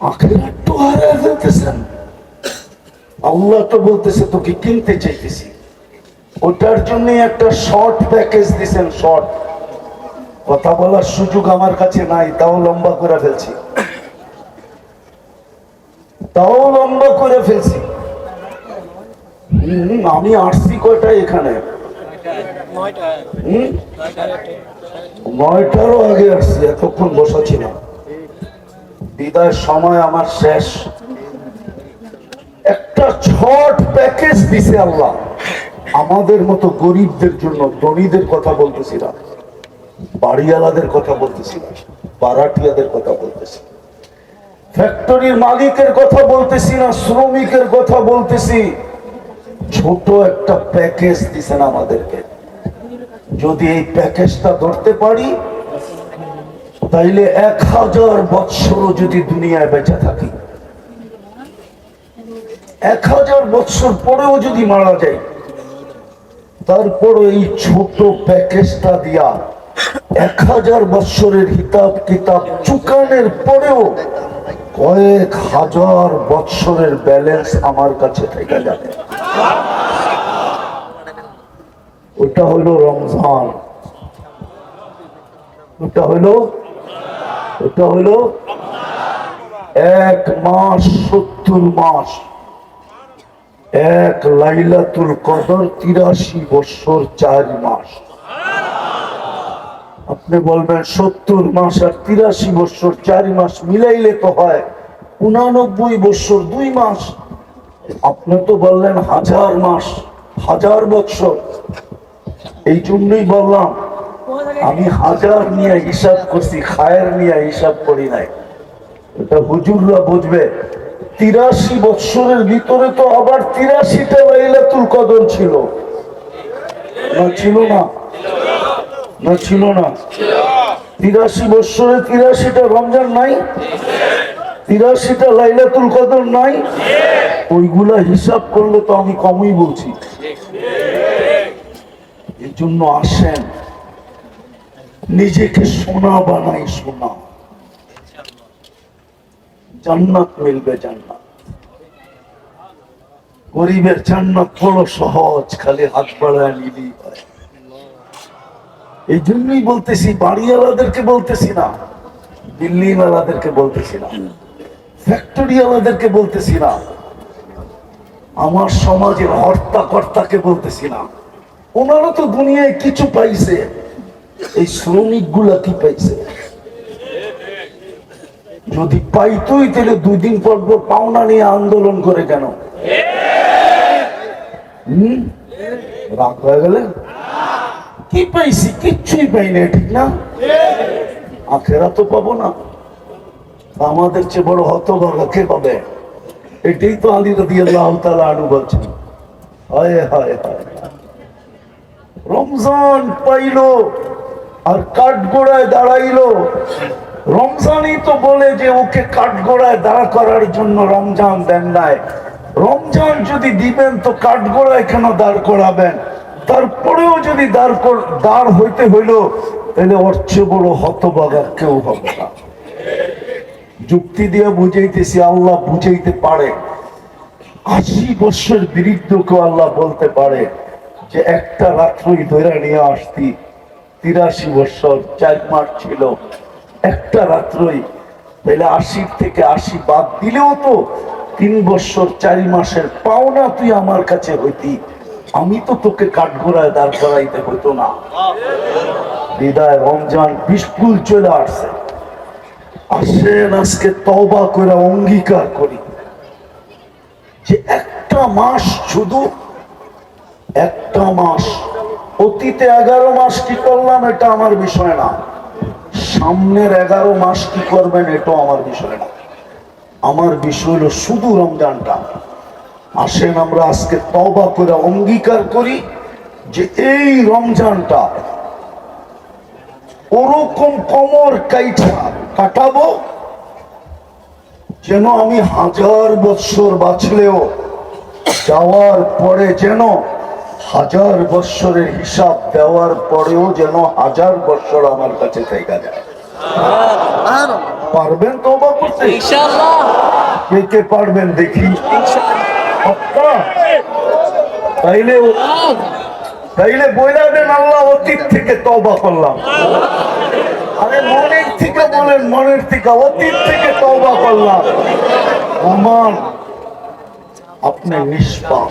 আখিরাত তো হারায় ফেলতেছেন। আল্লাহ তো বলতেছে তোকে কিনতে চাইতেছি, ওটার জন্য একটা শর্ট প্যাকেজ দিছেন। শর্ট কথা বলার সুযোগ আমার কাছে নাই, তাও লম্বা করে ফেলছি, তাও লম্বা করে ফেলছি। আমি আসছি কয়টায় এখানে? 9টারও আগে আসছি, এতক্ষণ বসা ছিল। বিদায়ের সময় আমার শেষ। একটা শর্ট প্যাকেজ দিছে আল্লাহ আমাদের মতো গরিবদের জন্য। ধনীদের কথা বলতেছি না, বাড়িওয়ালাদের কথা বলতেছি না, বারাটিয়াদের কথা বলতেছি, ফ্যাক্টরির মালিকের কথা বলতেছি না, শ্রমিকের কথা বলতেছি। ছোট একটা প্যাকেজ দিছেন আমাদেরকে। যদি এই প্যাকেজটা ধরতে পারি তাইলে 1000 বৎসরও যদি দুনিয়ায় বেঁচে থাকি, 1000 বৎসর পরেও যদি মারা যায়, তারপর এই ছোট প্যাকেজটা দিয়া 1000 বৎসরের হিসাব কিতাব চুকানের পরেও কয়েক হাজার বৎসরের ব্যালেন্স আমার কাছে থেকে যাবে। ওটা হলো রমজান, ওটা হলো 1 মাস 70 মাস, 1 লাইলাতুল কদর 83 বৎসর 4 মাস। আপনি বলবেন 70 মাস আর 83 বৎসর 4 মাস মিলাইলে তো হয় 89 বৎসর 2 মাস। আপনি তো বললেন 1000 মাস 1000 বৎসর, এই জন্যই বললাম আমি 1000 নিয়ে হিসাব করছি, খায়ের নিয়ে হিসাব করি নাই। এটা হুজুররা বুঝবে। 83 বৎসরের ভিতরে তো আবার 83টা লাইলাতুল কদর ছিল না? ছিল না? না ছিল না? 83 বৎসরে 83টা রমজান নাই? 83টা লাইলাতুল কদর নাই? ওইগুলা হিসাব করলে তো আমি কমই বলছি। এর জন্য আসেন, নিজেকে সোনা বানাই, সোনা। জান্নাত মিলবে, জান্নাত। গরিবের জান্নাত বড় সহজ, খালি হাত বাড়ায় নিলেই হয়। এই জন্যই বলতেছি, বাড়িওয়ালাদেরকে বলতেছি না, দিল্লিওয়ালাদেরকে বলতেছি না, ফ্যাক্টরিওয়ালাদেরকে বলতেছি না, আমার সমাজের হর্তা কর্তাকে বলতেছি না। ওনারা তো দুনিয়ায় কিছু পাইছে, এই শ্রমিক গুলা কি পাইছে? যদি পাইতই তাহলে 2 দিন পর পর পাওনা নিয়ে আন্দোলন করে কেন? রাগ হয়ে গেলে? কি পাইছি? কিচ্ছুই পাই না, ঠিক না? আখেরা তো পাবো না। আমাদের চেয়ে বড় হতভাগা কে পাবে? এটাই তো আলী রাদিয়াল্লাহু তাআলা আনহু বলছেন। হায় হায় হায়, রমজান পাইলো আর কাঠগোড়ায় দাঁড়াইলো। রমজানই তো বলে যে ওকে কাঠগোড়ায় দাঁড়া করার জন্য রমজান দেন নাই। রমজান যদি দিবেন তো কাঠগোড়ায় কেন দাঁড় করাবেন? তারপরেও যদি দাঁড় হইতে হইল তাহলে ওর চেয়ে বড় হতভাগা কেউ হবে না। যুক্তি দিয়ে বুঝাইতেছি, আল্লাহ বুঝাইতে পারে। 80 বছর বিরুদ্ধকেও আল্লাহ বলতে পারে যে একটা রাত্রই ধরে নিয়ে আসতি, 83 বছর 4 মাস ছিল, একটা রাত্রই। তাহলে 80 থেকে 80 বাদ দিলেও তো 3 বছর 4 মাসের পাওনা তুই আমার কাছে হইতি। আমি তো তোকে কাঠগোড়ায় দাঁড় করাইতে হইতো না। বিদায় রমজান বিস্কুল চলে আসছে। আসেন আজকে তওবা করে অঙ্গীকার করি যে একটা মাস, শুধু একটা মাস। অতীতে 11 মাস কি করলাম এটা আমার বিষয় না, সামনের 11 মাস কি করবেন এটাও আমার বিষয় না। আমার বিষয় হলো শুধু রমজানটা। আসেন আমরা আজকে তওবা করে অঙ্গীকার করি যে এই রমজানটা ওরকম কোমর কাটাবো যেন আমি 1000 বৎসর বাঁচলেও যাওয়ার পরে যেন 1000 বৎসরের হিসাব দেওয়ার পরেও যেন 1000 বৎসর আমার কাছে থেকে যায়। পারবেন তওবা করতে? ইনশাআল্লাহ। কে কে পারবেন দেখি? পাক্কা? তাইলে বইলা দেন আল্লাহ অতীত থেকে তওবা করলাম। আরে মনের থেকে বলেন, মনের থেকে, অতীত থেকে তওবা করলাম। ওমান আপনি নিষ্পাপ।